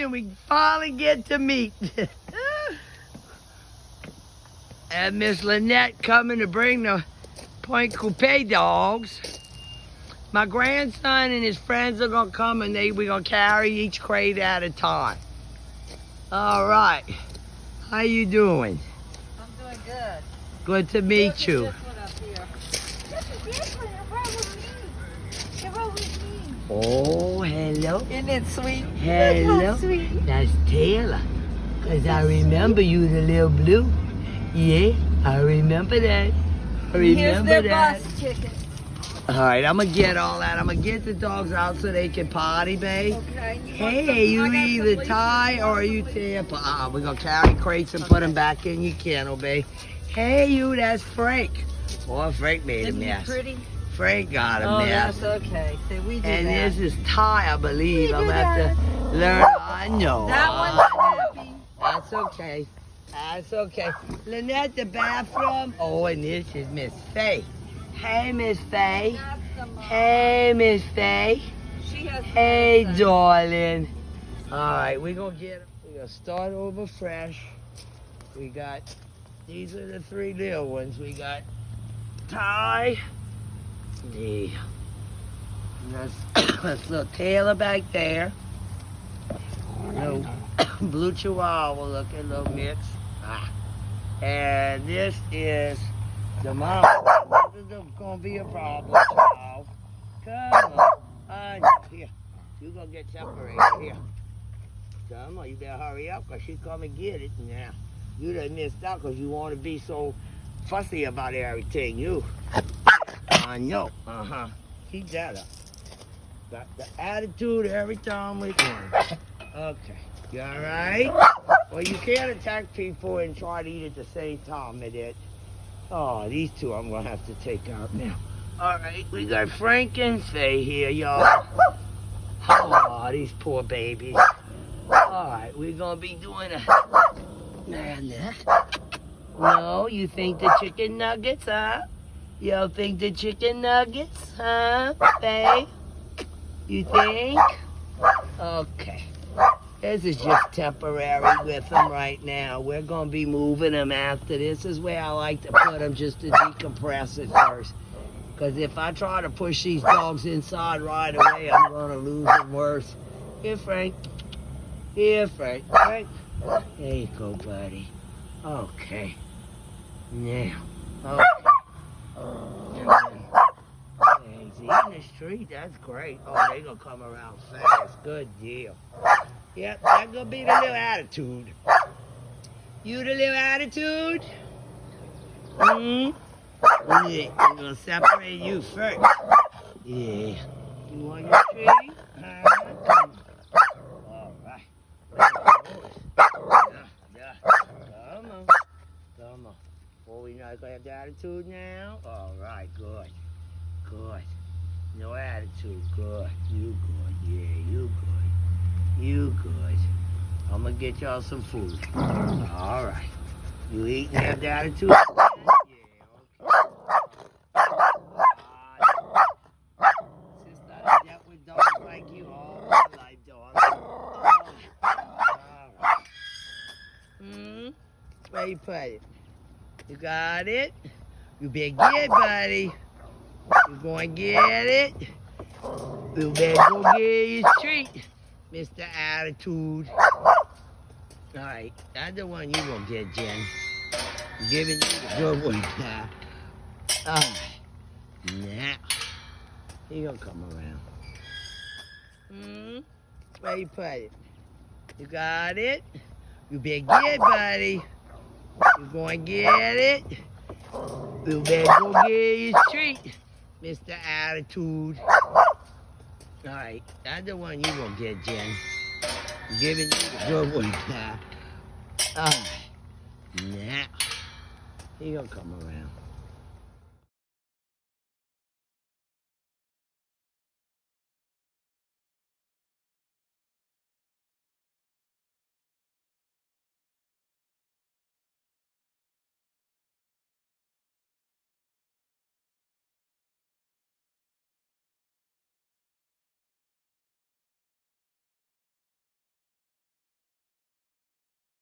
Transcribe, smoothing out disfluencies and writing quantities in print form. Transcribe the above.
and we finally get to meet. And Miss Lynette coming to bring the Point Coupe dogs. My grandson and his friends are gonna come and we're gonna carry each crate at a time. All right, how you doing? I'm doing good. Good to meet you. Look at this one up here. Oh, hello. Isn't it sweet? Hello. Look how sweet. That's Taylor. Cause I remember you, the little blue. Yeah, I remember that. I remember Here's their that. bus ticket. All right, I'm gonna get all that. I'm gonna get the dogs out so they can potty, babe. Okay. Hey, you either tie or you Tampa. We're gonna carry crates and put them back in your kennel, babe. Hey, you, that's Frank. Boy, Frank made a Isn't he mess. pretty? Frank got a Oh, mess. that's okay. See, we do And that. this is Ty, I believe. We I'm do gonna have to learn. I know. That one's happy. That's okay. That's okay. Lynette, the bathroom. Oh, and this is Miss Faye. Hey, Miss Faye. That's the mom. Hey, Miss Faye. She has Hey, medicine. darling. All right, we're gonna start over fresh. We got, these are the three little ones. We got Ty. Yeah. And that's little Taylor back there. Little blue chihuahua looking, little mix. And this is the mom. This is gonna be a problem, child. Come on. I know. Here. You gonna get separated here. Come on, you better hurry up because she's coming get it now. You done missed out because you want to be so fussy about everything. You. I know. Keep that up. Got the attitude every time we go. Okay. You alright? Well, you can't attack people and try to eat at the same time with it. Oh, these two I'm going to have to take out now. Alright, we got Frank and Faye here, y'all. Oh, these poor babies. Alright, we're going to be doing a... No, you think the chicken nuggets, huh? You don't think the chicken nuggets, huh, Faye? You think? Okay. This is just temporary with them right now. We're going to be moving them after this. This is where I like to put them just to decompress it first. Because if I try to push these dogs inside right away, I'm going to lose them worse. Here, Frank. Here, Frank. Frank. There you go, buddy. Okay. Now. Okay. He's eating the street. That's great. Oh, they're going to come around fast. Good deal. Yep, that's going to be the little attitude. You the little attitude? Yeah, I'm going to separate you first. Yeah. You want your treat? All right. Yeah. Come on. Come on. Oh, we not going to have the attitude now? All right, good. Good. No attitude. Good. You good. Yeah, you good. You good. I'm going to get y'all some food. All right. You eat and have the attitude? Yeah, okay. Sister, I dealt with dogs like you all my life, dog. All right. Where you put it? You got it? You better get it, buddy. You going to get it? You better go get your treat, Mr. Attitude. All right, that's the one you going to get, Jen. I'm giving you the good one now. All right. Now, he going to come around. Where you put it? You got it? You better get it, buddy. You going to get it? You better go get your treat, Mr. Attitude. All right, that's the one you going to get, Jen. I'm giving you the good one now. All right. Now, he going to come around.